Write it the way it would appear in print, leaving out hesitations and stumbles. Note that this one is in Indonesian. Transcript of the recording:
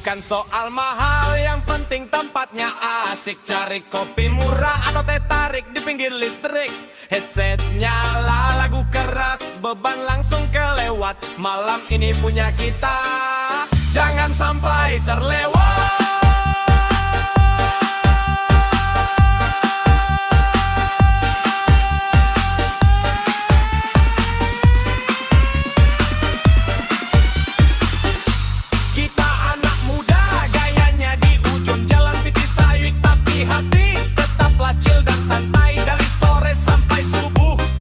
Bukan soal mahal, yang penting tempatnya asik. Cari kopi murah atau teh tarik di pinggir listrik. Headset nyala, lagu keras, beban langsung kelewat. Malam ini punya kita, jangan sampai terlewat.